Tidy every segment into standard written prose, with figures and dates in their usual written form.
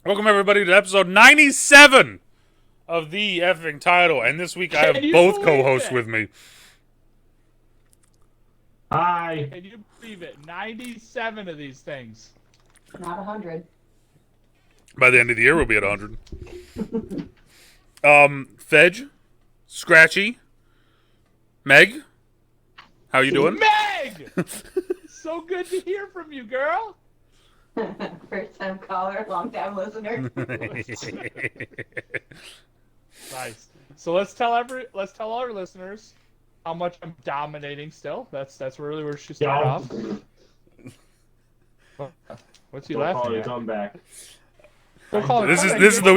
Welcome everybody to episode 97 of the effing title, and this week I have both co-hosts with me. Hi. Can you believe it? 97 of these things. Not 100. By the end of the year, we'll be at 100. Fej, Scratchy, Meg, how you doing? Meg! So good to hear from you, girl. First time caller, long time listener. Nice. So let's tell all our listeners how much I'm dominating still. That's really where she started off. What's he laughing at? Comeback. This is the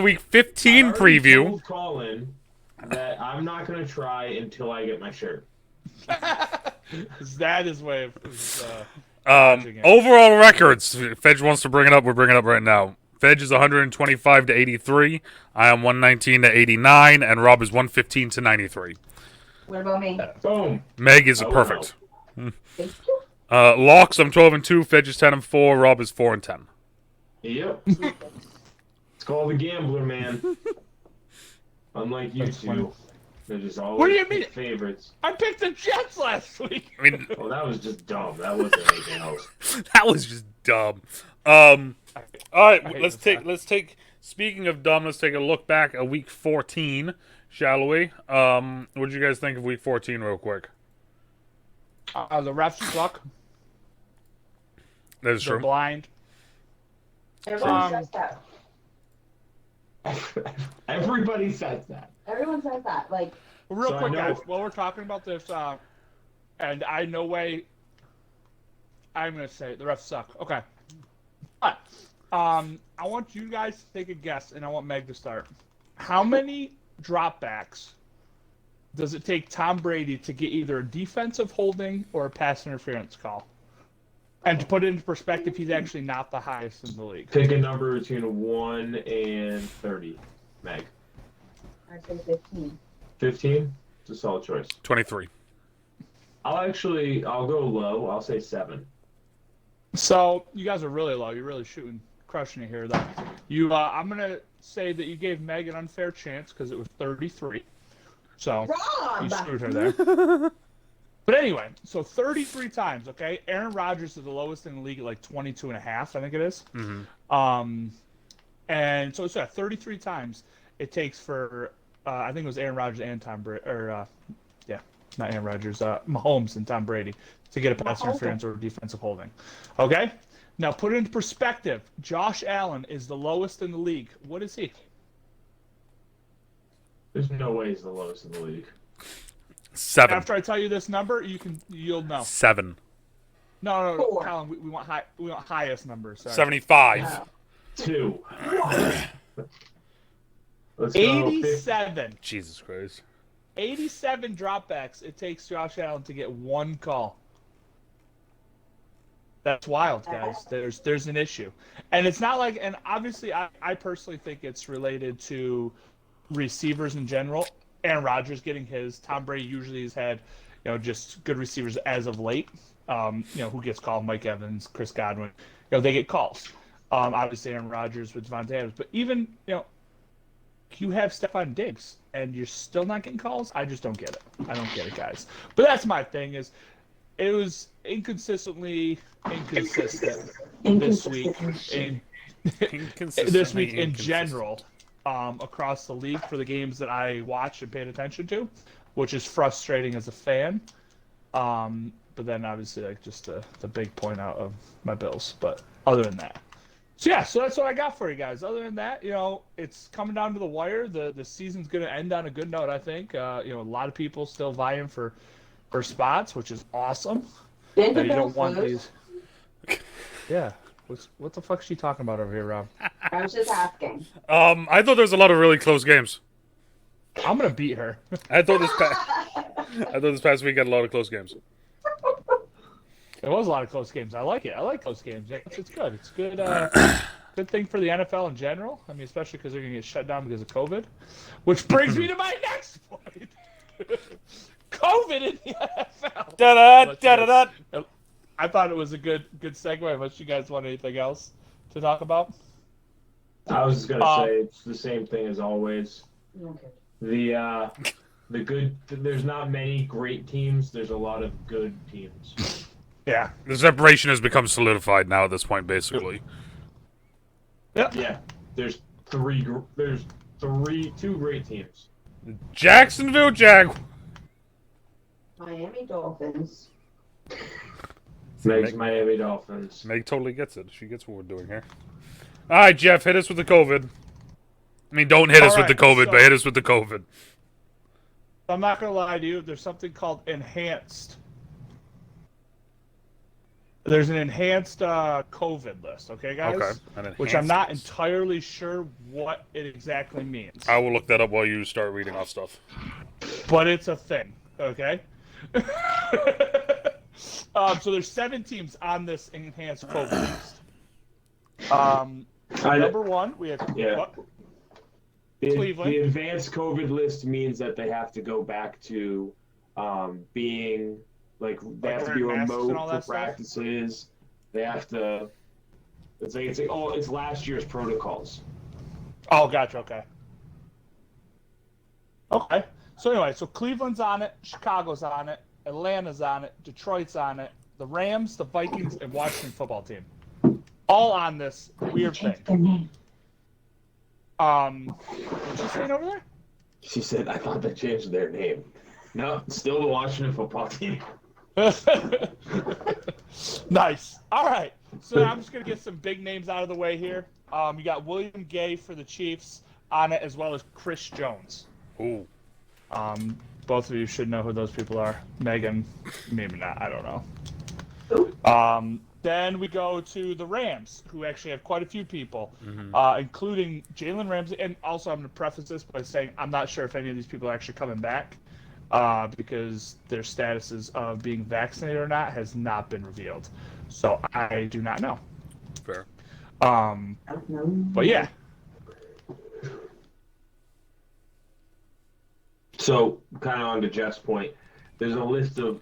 week 15 preview. Told Colin that I'm not gonna try until I get my shirt. That is way of Overall records. Fej wants to bring it up. We're bringing it up right now. Fej is 125 to 83. I am 119 to 89, and Rob is 115 to 93. What about me? Boom. Meg is perfect. Thank you. Locks, I'm 12 and 2. Fej is 10 and 4. Rob is 4 and 10. Yep. It's called the gambler, man. Unlike you two, they're just always What do you mean? favorites. I picked the Jets last week. I mean, Well, that was just dumb. That wasn't anything else. that was just dumb. All right, I hate let's take. Speaking of dumb, let's take a look back at week 14, shall we? What did you guys think of week 14, real quick? The refs suck. That is They're true. blind. Everyone says that. Everybody says that. Everyone says that. Like, Real So I quick, know- guys, while we're talking about this, and I no way I'm going to say it, the refs suck. Okay. But I want you guys to take a guess, and I want Meg to start. How many dropbacks does it take Tom Brady to get either a defensive holding or a pass interference call? And to put it into perspective, he's actually not the highest in the league. Pick a number between 1 and 30. Meg. I say 15. 15? It's a solid choice. 23. I'll go low. I'll say 7. So you guys are really low. You're really crushing it here, though. I'm gonna say that you gave Meg an unfair chance because it was 33. So you Rob! screwed her there. But anyway, so 33 times. Okay, Aaron Rodgers is the lowest in the league at like 22 and a half. I think it is. Mm-hmm. And so it's 33 times it takes for I think it was Aaron Rodgers and Tom Brady, not Aaron Rodgers, Mahomes and Tom Brady to get a pass interference or a defensive holding. Okay? Now put it into perspective. Josh Allen is the lowest in the league. What is he? There's no way he's the lowest in the league. 7. After I tell you this number, you'll know. 7. No, 4. Colin, we want highest numbers. Sorry. 75. 2. Let's go 87. Jesus Christ. 87 dropbacks it takes Josh Allen to get one call. That's wild, guys. There's an issue. And it's not like, and obviously I personally think it's related to receivers in general. Aaron Rodgers getting his. Tom Brady usually has had, just good receivers as of late. Who gets called? Mike Evans, Chris Godwin. They get calls. Obviously Aaron Rodgers with Devontae Adams. But even, you have Stephon Diggs and you're still not getting calls? I just don't get it. I don't get it, guys. But that's my thing is it was inconsistently inconsistent this week in general across the league for the games that I watched and paid attention to, which is frustrating as a fan. But then obviously like just the big point out of my Bills. But other than that. So that's what I got for you guys. Other than that, it's coming down to the wire. The season's going to end on a good note, I think. A lot of people still vying for spots, which is awesome. Didn't the You don't Bills want lose? these. Yeah. What the fuck is she talking about over here, Rob? I was just asking. I thought there was a lot of really close games. I'm gonna beat her. I thought this past week had a lot of close games. There was a lot of close games. I like it. I like close games. It's good. It's good. Good thing for the NFL in general. I mean, especially because they're gonna get shut down because of COVID. Which brings me to my next point. COVID in the NFL. Da-da-da-da-da. I thought it was a good segue. Unless you guys want anything else to talk about. I was just gonna say it's the same thing as always. Okay. The good. There's not many great teams. There's a lot of good teams. Yeah. The separation has become solidified now at this point, basically. Yep. Yeah. There's two great teams. Jacksonville Jag. Miami Dolphins. Meg's Miami Dolphins. Meg totally gets it. She gets what we're doing here. All right, Jeff, hit us with the COVID. I mean, don't hit us with the COVID, but hit us with the COVID. I'm not going to lie to you. There's something called enhanced. There's an enhanced COVID list, okay, guys? Okay. Which I'm not entirely sure what it exactly means. I will look that up while you start reading off stuff. But it's a thing, okay? So there's 7 teams on this enhanced COVID list. Number 1, we have Cleveland. The advanced COVID list means that they have to go back to being like they have to be remote for practices. They have to. It's like it's last year's protocols. Oh, gotcha. Okay. Okay. So anyway, so Cleveland's on it, Chicago's on it, Atlanta's on it, Detroit's on it, the Rams, the Vikings, and Washington football team, all on this weird thing. What's she saying over there? She said, "I thought they changed their name." No, still the Washington football team. Nice. All right. So I'm just gonna get some big names out of the way here. You got William Gay for the Chiefs on it, as well as Chris Jones. Ooh. Both of you should know who those people are. Megan, maybe not. I don't know. Then we go to the Rams, who actually have quite a few people, including Jalen Ramsey. And also, I'm going to preface this by saying I'm not sure if any of these people are actually coming back because their statuses of being vaccinated or not has not been revealed. So I do not know. Fair. But yeah. So, kind of on to Jeff's point, there's a list of,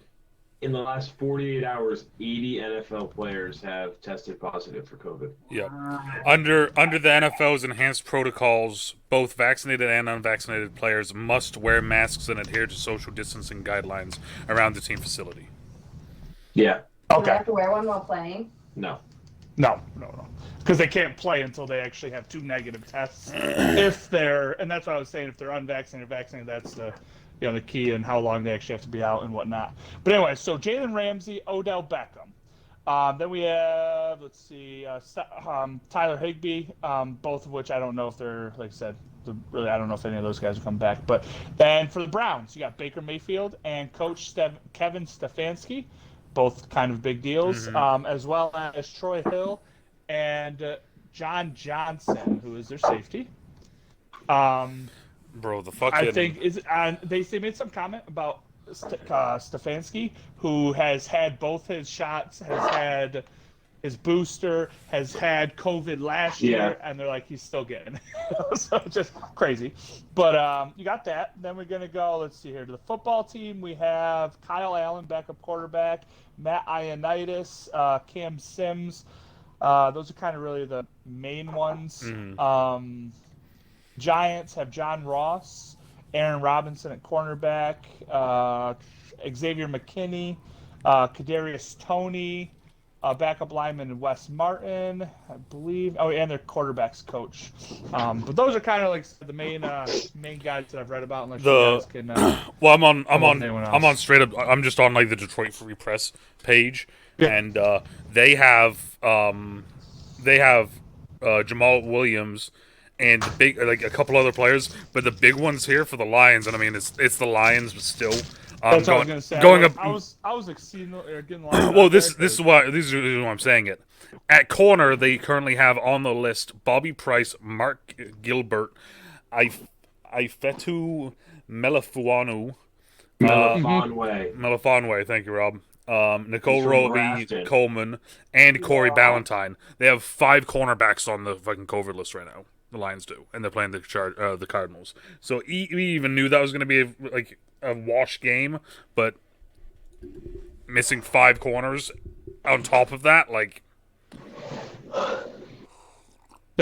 in the last 48 hours, 80 NFL players have tested positive for COVID. Yeah. Under the NFL's enhanced protocols, both vaccinated and unvaccinated players must wear masks and adhere to social distancing guidelines around the team facility. Yeah. Do they have to wear one while playing? No. No. Because they can't play until they actually have 2 negative tests. And that's what I was saying, if they're unvaccinated or vaccinated, that's the key and how long they actually have to be out and whatnot. But anyway, so Jalen Ramsey, Odell Beckham. Then we have, Tyler Higbee, both of which I don't know if they're, like I said, I don't know if any of those guys will come back. But then for the Browns, you got Baker Mayfield and Coach Kevin Stefanski, both kind of big deals, as well as Troy Hill and John Johnson, who is their safety. Bro, the fucking... I think they made some comment about Stefanski, who has had both his shots, has had his booster, has had COVID last year, and they're like, he's still getting it. So just crazy. But you got that. Then we're going to go, let's see here, to the football team. We have Kyle Allen, backup quarterback, Matt Ioannidis, Cam Sims. Those are kind of really the main ones. Giants have John Ross, Aaron Robinson at cornerback, Xavier McKinney, Kadarius Toney, backup lineman Wes Martin, I believe. Oh, and their quarterback's coach. But those are kind of like the main guys that I've read about. Unless you guys can. Well, I'm on straight up. I'm just on like the Detroit Free Press page, and they have Jamal Williams and big like a couple other players, but the big ones here for the Lions, and I mean it's the Lions, but still. That's what I was gonna say. I was getting well, this is why I'm saying it. At corner, they currently have on the list Bobby Price, Mark Gilbert, Ifeatu Melifonwu, Melifonwu. Thank you, Rob. Nicole Roby Coleman and Corey Ballantyne. They have 5 cornerbacks on the fucking COVID list right now. The Lions do, and they're playing the Cardinals. So we even knew that was going to be a wash game, but missing 5 corners on top of that, like,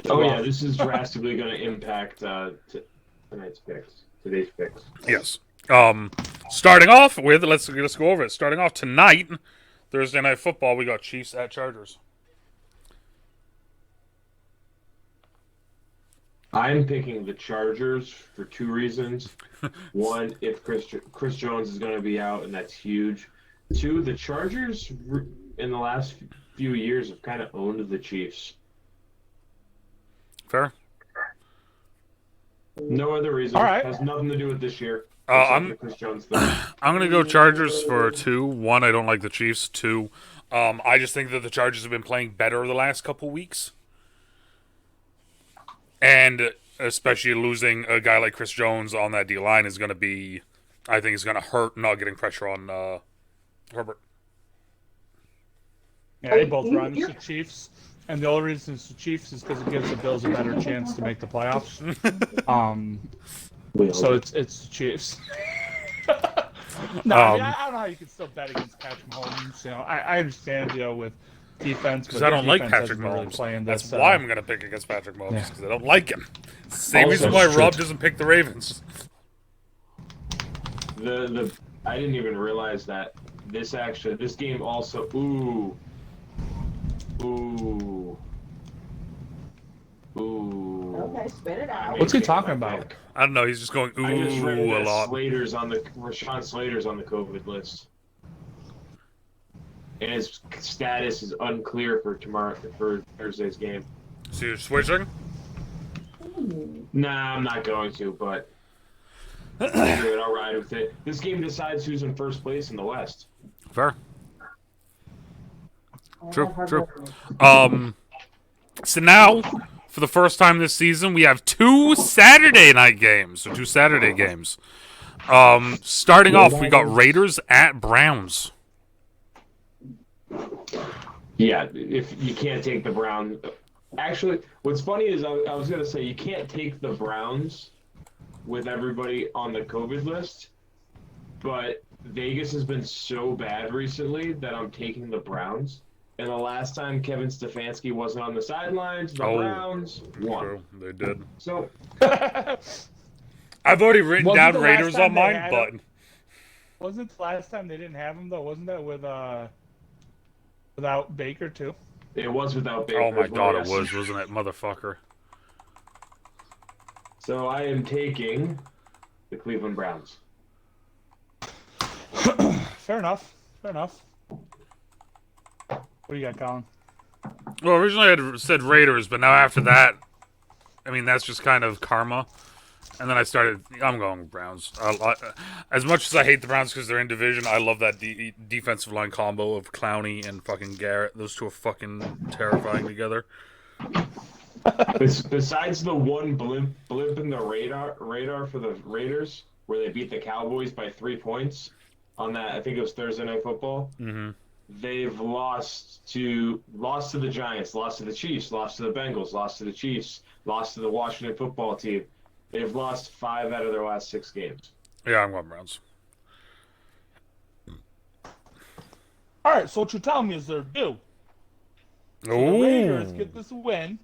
Oh yeah, this is drastically going to impact tonight's picks, today's picks. Yes. Starting off with let's go over it. Starting off tonight, Thursday Night Football, we got Chiefs at Chargers. I'm picking the Chargers for 2 reasons. One, if Chris Jones is going to be out, and that's huge. 2, the Chargers in the last few years have kind of owned the Chiefs. Fair. No other reason. All right. It has nothing to do with this year. I'm Chris Jones thing. I'm gonna go Chargers for 2. 1, I don't like the Chiefs. 2, I just think that the Chargers have been playing better the last couple weeks, and especially losing a guy like Chris Jones on that D line is going to be, I think, is going to hurt not getting pressure on Herbert. Yeah, they both run the Chiefs, and the only reason it's the Chiefs is because it gives the Bills a better chance to make the playoffs. So it's the Chiefs. No, I mean, I don't know how you can still bet against Patrick Mahomes. You know, I understand, you know, with defense, Because I don't like Patrick Mahomes. That's why I'm going to pick against Patrick Mahomes, because I don't like him. Same reason why Rob doesn't pick the Ravens. I didn't even realize that this game also ooh. Okay, spit it out. What's he talking about? I don't know. He's just going ooh I just read a that lot. Rashawn Slater's on the COVID list, and his status is unclear for Thursday's game. So you're switching? Nah, I'm not going to, but I'll ride with it. This game decides who's in first place in the West. Fair. True. So now, for the first time this season, we have 2 Saturday night games. So 2 Saturday games. Starting off, we got Raiders at Browns. Yeah, if you can't take the Browns. Actually, what's funny is I was going to say you can't take the Browns with everybody on the COVID list, but Vegas has been so bad recently that I'm taking the Browns. And the last time Kevin Stefanski wasn't on the sidelines, the Browns won. True, they did. So I've already written down Raiders on mine, but wasn't the last time they didn't have him though? Wasn't that with without Baker too? It was without Baker. Oh my god, it was, wasn't it, motherfucker? So I am taking the Cleveland Browns. Fair enough. What do you got, Colin? Well, originally I had said Raiders, but now after that, I mean, that's just kind of karma. And then I'm going with Browns. As much as I hate the Browns because they're in division, I love that defensive line combo of Clowney and fucking Garrett. Those two are fucking terrifying together. Besides the one blimp in the radar for the Raiders, where they beat the Cowboys by 3 points on that, I think it was Thursday Night Football. Mm-hmm. They've lost to the Giants, lost to the Chiefs, lost to the Bengals, lost to the Chiefs, lost to the Washington Football Team. They've lost 5 out of their last 6 games. Yeah, I'm going Browns. All right, so what you're telling me is they're due. So the Raiders get this win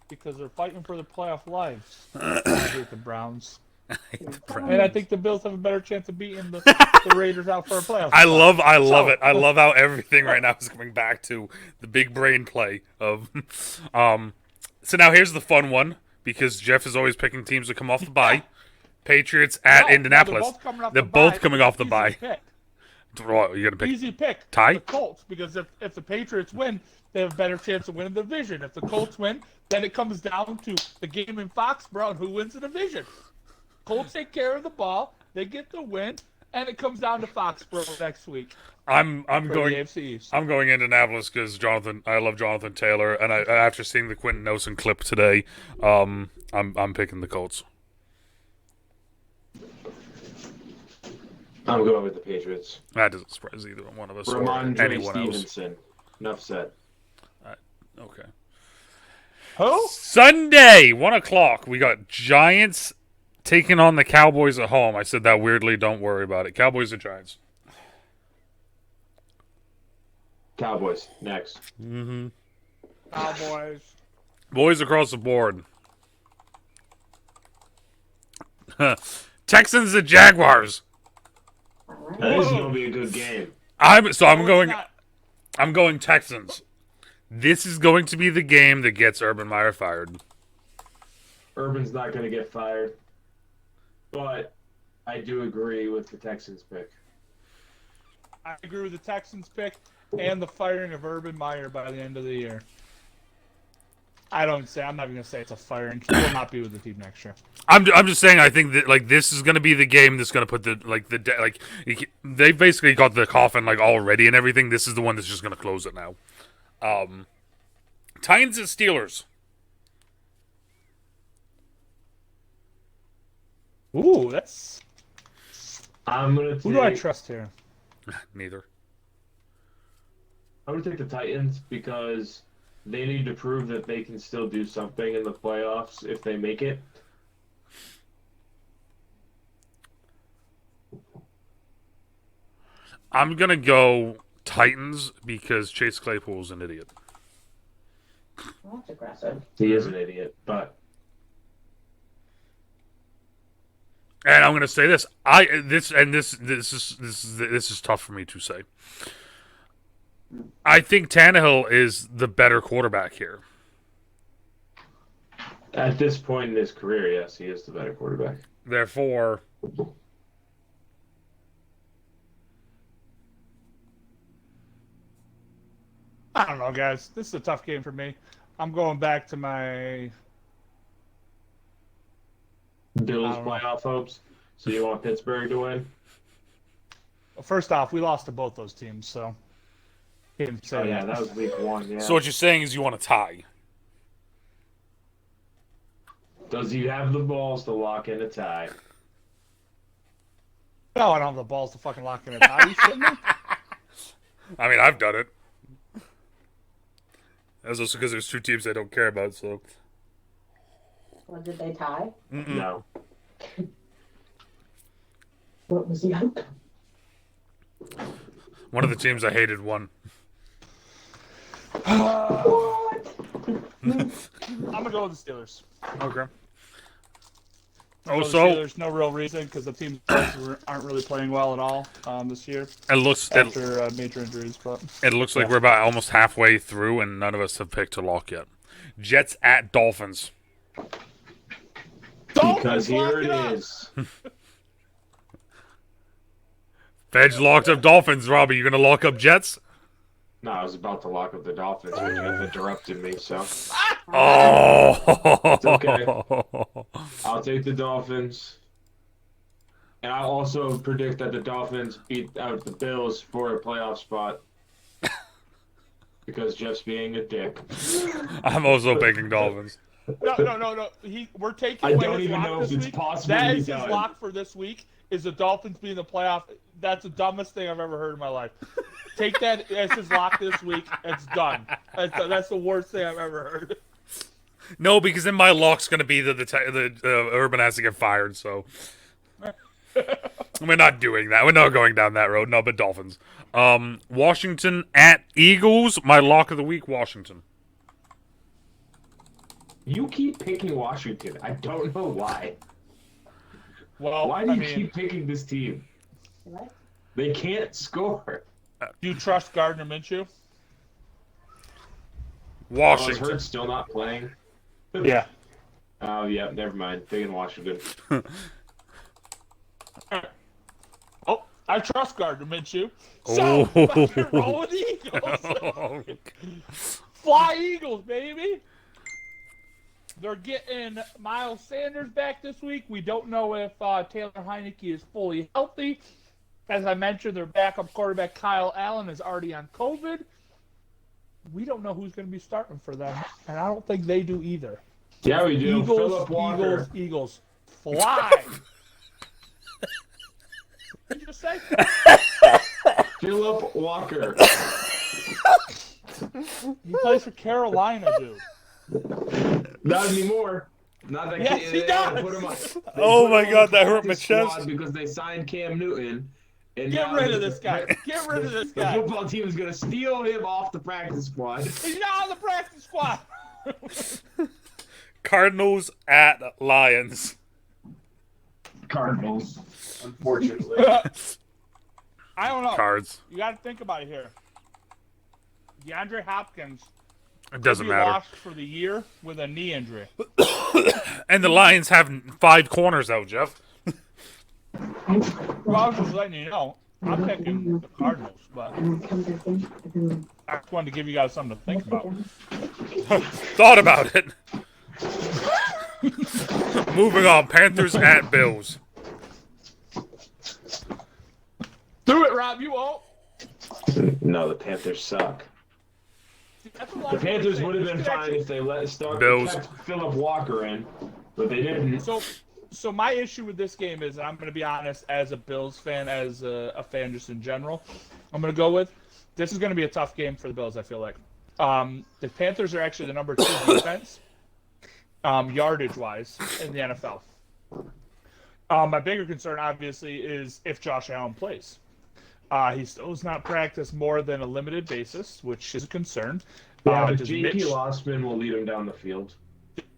because they're fighting for their playoff lives. I hate the Browns. And I think the Bills have a better chance of beating the Raiders out for a playoff. I love it. I love how everything right now is coming back to the big brain play of. So now here's the fun one, because Jeff is always picking teams to come off the bye. Patriots at Indianapolis. They're both coming off the bye. What, you gonna pick? Easy pick. Tie? The Colts, because if the Patriots win, they have a better chance of winning the division. If the Colts win, then it comes down to the game in Foxborough and who wins the division. Colts take care of the ball, they get the win, and it comes down to Foxborough next week. I'm going Indianapolis because I love Jonathan Taylor, and after seeing the Quentin Nelson clip today, I'm picking the Colts. I'm going with the Patriots. That doesn't surprise either one of us or Ramondre anyone Stevenson. else. Enough said. Okay. Who? Sunday, 1:00. We got Giants taking on the Cowboys at home. I said that weirdly. Don't worry about it. Cowboys or Giants? Cowboys next. Mm-hmm. Cowboys. Boys across the board. Texans and Jaguars. That is going to be a good game. I'm going Texans. This is going to be the game that gets Urban Meyer fired. Urban's not going to get fired. But I do agree with the Texans pick. I agree with the Texans pick and the firing of Urban Meyer by the end of the year. I'm not even going to say it's a firing. He will not be with the team next year. I'm just saying I think that this is going to be the game that's going to put they basically got the coffin all ready and everything. This is the one that's just going to close it now. Titans and Steelers. Ooh, that's. I'm gonna. Who do I trust here? Neither. I'm gonna take the Titans because they need to prove that they can still do something in the playoffs if they make it. I'm gonna go Titans because Chase Claypool's an idiot. Well, that's aggressive. He is an idiot, but. And I'm gonna say this. This is tough for me to say. I think Tannehill is the better quarterback here. At this point in his career, yes, he is the better quarterback. Therefore, I don't know, guys. This is a tough game for me. I'm going back to my Bills playoff hopes. So you want Pittsburgh to win? First off, we lost to both those teams, so can't say yeah, that was week 1. Yeah. so what you're saying is you want a tie. Does he have the balls to lock in a tie? No, I don't have the balls to fucking lock in a tie. You kidding me? I mean, I've done it. That's also because there's two teams I don't care about. So. Well, did they tie? Mm-mm. No. What was the outcome? One of the teams I hated won. What? I'm gonna go with the Steelers. Okay. There's no real reason because the teams aren't really playing well at all this year. It looks after major injuries, but it looks like we're about almost halfway through, and none of us have picked a lock yet. Jets at Dolphins. Because here it is. Fedge locked up Dolphins. Robbie, you gonna lock up Jets? No, I was about to lock up the Dolphins, but you interrupted me, so. Oh! It's okay. I'll take the Dolphins. And I'll also predict that the Dolphins beat out the Bills for a playoff spot. Because Jeff's being a dick. I'm also picking Dolphins. No. We're taking. I don't even know if it's possible. That is his lock for this week. Is the Dolphins being the playoff? That's the dumbest thing I've ever heard in my life. Take that as his lock this week. It's done. That's the worst thing I've ever heard. No, because then my lock's going to be that Urban has to get fired, so. We're not doing that. We're not going down that road. No, but Dolphins. Washington at Eagles. My lock of the week, Washington. You keep picking Washington. I don't know why. Well, why do you keep picking this team? What? They can't score. Do you trust Gardner Minshew? Washington. Hurts still not playing. Yeah. Oh, yeah, never mind. Taking Washington. Oh, I trust Gardner Minshew. So, fucking roll with the Eagles. Fly Eagles, baby. They're getting Miles Sanders back this week. We don't know if Taylor Heineke is fully healthy. As I mentioned, their backup quarterback, Kyle Allen, is already on COVID. We don't know who's going to be starting for them, and I don't think they do either. Yeah, we do. Eagles, Phillip Walker. Eagles. Fly! What did you just say? Phillip Walker. He plays for Carolina, dude. Not anymore. Not that yes, he does. Put him on, oh my god, that hurt my chest. Because they signed Cam Newton. And get rid of this guy. Get rid of this guy. The football team is going to steal him off the practice squad. He's not on the practice squad. Cardinals at Lions. Cardinals, unfortunately. I don't know. Cards. You got to think about it here. DeAndre Hopkins It doesn't could be matter. lost for the year with a knee injury. And the Lions have 5 corners out, Jeff. Well, I was just letting you know. I'm picking the Cardinals, but I just wanted to give you guys something to think about. Thought about it. Moving on. Panthers at Bills. Do it, Rob. You won't. No, the Panthers suck. The Panthers would have been fine if they kept Phillip Walker in, but they didn't. So my issue with this game is, and I'm going to be honest, as a Bills fan, as a fan just in general, I'm going to go with, this is going to be a tough game for the Bills, I feel like. The Panthers are actually the number 2 defense, yardage-wise, in the NFL. My bigger concern, obviously, is if Josh Allen plays. He still has not practiced more than a limited basis, which is a concern. Yeah, but J.P. Lossman will lead him down the field.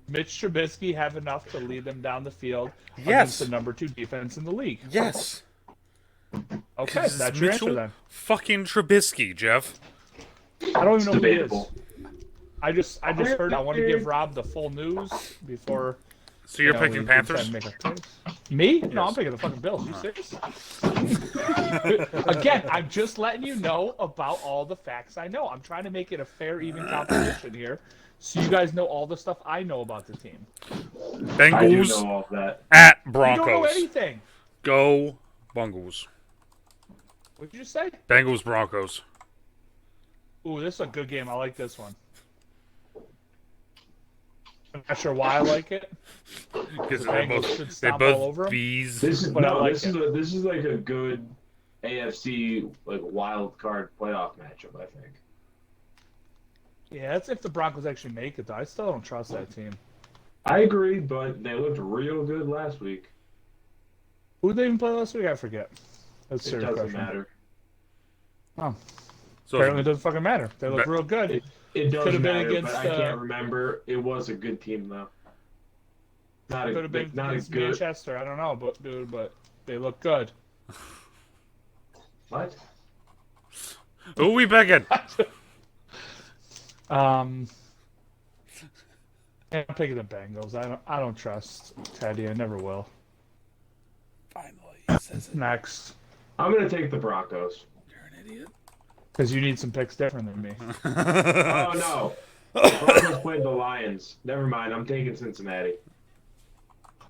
Mitch Trubisky have enough to lead them down the field Yes. against the number 2 defense in the league? Yes. Okay, that's your answer then. Fucking Trubisky, Jeff. I don't even know debatable. who he is. I just heard. I want to give Rob the full news before. So you're picking we Panthers? make a choice. Me? No, I'm picking the fucking Bills. You serious? Again, I'm just letting you know about all the facts I know. I'm trying to make it a fair, even competition here, so you guys know all the stuff I know about the team. I do Bengals know all of that. at You don't know Broncos. anything. Go Bengals. What did you just say? Bengals Broncos. Ooh, this is a good game. I like this one. I'm not sure why I like it. Because Bengals should they're stomp all both over 'em. bees. This is But I like this is like a good AFC wild card playoff matchup, I think. Yeah, that's if the Broncos actually make it, though. I still don't trust that team. I agree, but they looked real good last week. Who did they even play last week? I forget. That's a It serious doesn't question. matter. Oh, So apparently it doesn't fucking matter. They look real good. It doesn't Could've been matter, against, but I can't remember. It was a good team, though. Not Could have been not against good. Manchester. I don't know, but they look good. What? who are we picking? I'm picking the Bengals. I don't trust Teddy. I never will. Finally, he says it. Next, I'm gonna take the Broncos. You're an idiot. because you need some picks different than me. Oh no, the Broncos played the Lions. Never mind. I'm taking Cincinnati.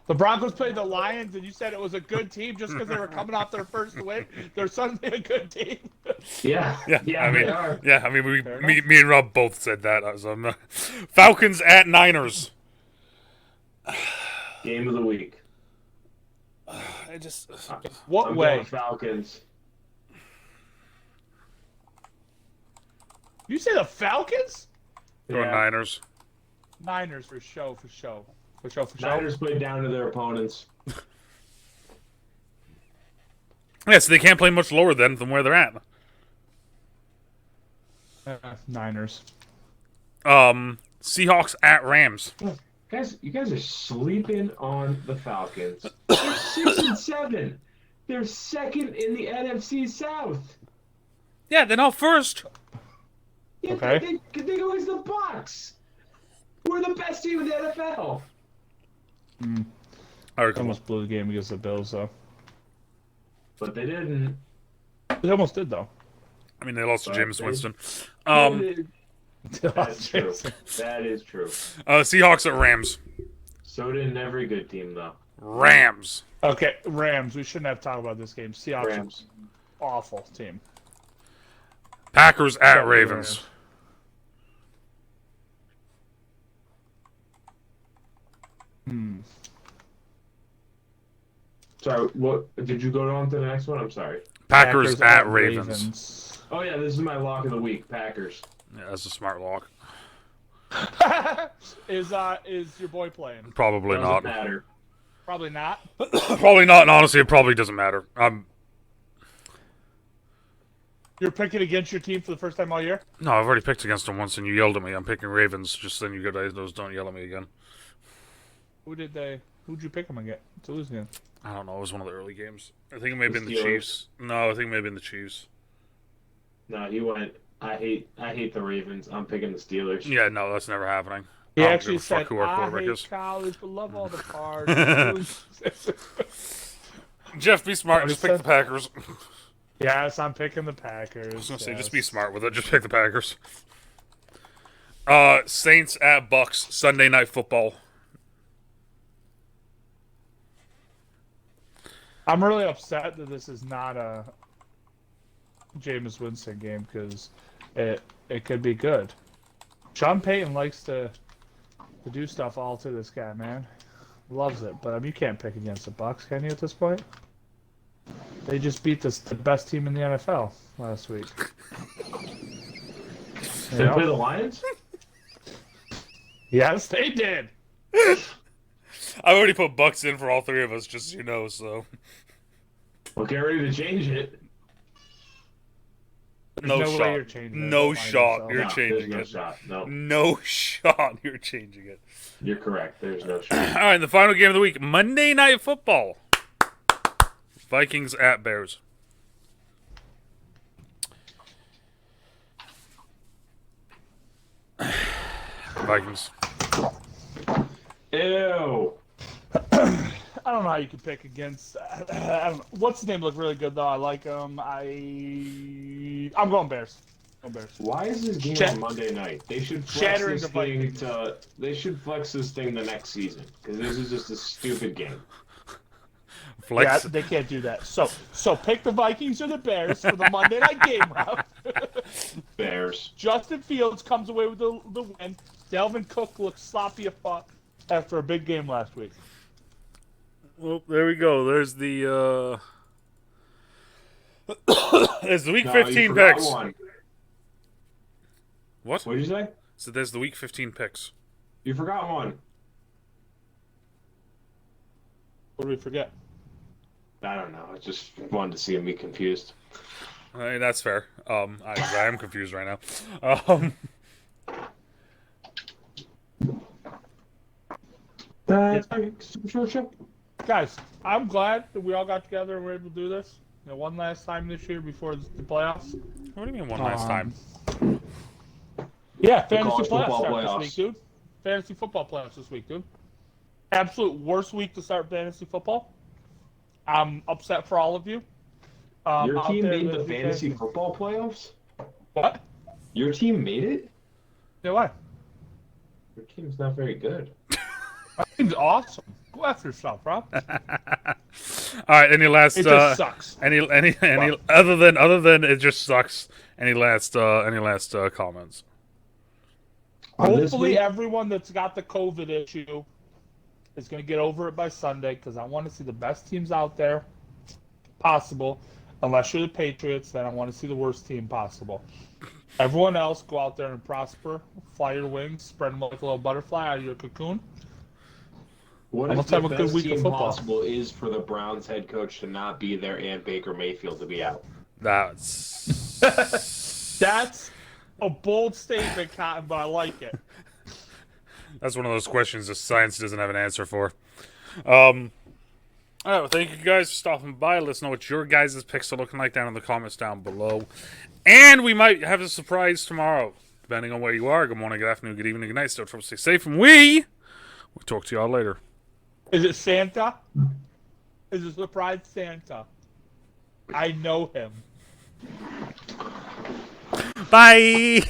The Broncos played the Lions, and you said it was a good team just because they were coming off their first win. They're suddenly a good team. Yeah, I mean, they are. yeah, I mean, me and Rob both said that. So I'm not... Falcons at Niners. Game of the week. I just What I'm way? going Falcons. You say the Falcons? going Niners. Niners for show. Niners played down to their opponents. Yeah, so they can't play much lower than where they're at. Niners. Seahawks at Rams. Guys, you guys are sleeping on the Falcons. They're 6-7. They're second in the NFC South. Yeah, they're not first. Yeah, Okay. They go against the Bucs. We're the best team in the NFL. All right, Almost blew the game against the Bills, though. But they didn't. They almost did, though. I mean, they lost to Jameis Winston. That's true. That is true. Seahawks at Rams. So did every good team, though. Rams. Okay, Rams. We shouldn't have talked about this game. Seahawks, Rams. awful team. Packers at Ravens. Sorry, what did you go on to the next one? I'm sorry. Packers at Ravens. Oh yeah, this is my lock of the week. Packers. Yeah, that's a smart lock. Is your boy playing? Probably Doesn't not. matter. Probably not. Probably not, and honestly, it probably doesn't matter. You're picking against your team for the first time all year? No, I've already picked against them once, and you yelled at me. I'm picking Ravens. Just then you guys don't yell at me again. Who'd you pick them against to lose against? I don't know. It was one of the early games. I think it may have been the Chiefs. No, I think it may have been the Chiefs. No, he went. I hate the Ravens. I'm picking the Steelers. Yeah, no, that's never happening. He actually said, I hate college, but love all the parts. Jeff, be smart. Just pick the Packers. Yes, I'm picking the Packers. I was going to say, just be smart with it. Just pick the Packers. Saints at Bucks, Sunday Night Football. I'm really upset that this is not a Jameis Winston game because it could be good. Sean Payton likes to do stuff all to this guy, man. Loves it, but you can't pick against the Bucks, can you, at this point? They just beat the best team in the NFL last week. They play the Lions? Yes, they did. I already put Bucks in for all three of us, just so you know, so. Well, get ready to change it. No shot. You're changing it. No shot. You're changing no it. Shot. No. No shot. You're changing it. You're correct. There's no shot. All right, the final game of the week, Monday Night Football. Vikings at Bears. Vikings. Ew. I don't know how you can pick against. I don't know. What's the name look really good though? I like him. I'm going Bears. Why is this game on Monday night? They should flex this thing They should flex this thing the next season because this is just a stupid game. Flex. Yeah, they can't do that. So pick the Vikings or the Bears for the Monday night game round. Bears. Justin Fields comes away with the win. Dalvin Cook looks sloppy as fuck after a big game last week. Well, there we go. There's the there's the week 15 picks. What? What did you say? So there's the week 15 picks. You forgot one. What did we forget? I don't know. I just wanted to see him be confused. I mean, that's fair. I am confused right now. Guys, I'm glad that we all got together and were able to do this. One last time this year before the playoffs. What do you mean one last time? Yeah, fantasy playoffs start this week, dude. Fantasy football playoffs this week, dude. Absolute worst week to start fantasy football. I'm upset for all of you. Your team made the fantasy football playoffs? What? Your team made it? Yeah, why? Your team's not very good. My team's awesome. Go after yourself, Rob. All right. Any last? It just sucks. Any other than it just sucks. Any last comments? Hopefully, everyone that's got the COVID issue is going to get over it by Sunday because I want to see the best teams out there possible. Unless you're the Patriots, then I want to see the worst team possible. Everyone else, go out there and prosper. Fly your wings, spread them like a little butterfly out of your cocoon. What if the best team possible is for the Browns head coach to not be there and Baker Mayfield to be out? That's a bold statement, Cotton, but I like it. That's one of those questions that science doesn't have an answer for. All right, well, thank you guys for stopping by. Let us know what your guys' picks are looking like down in the comments down below. And we might have a surprise tomorrow, depending on where you are. Good morning, good afternoon, good evening, good night. Still try to stay safe, and we'll talk to y'all later. Is it Santa? Is it surprise Santa? I know him. Bye!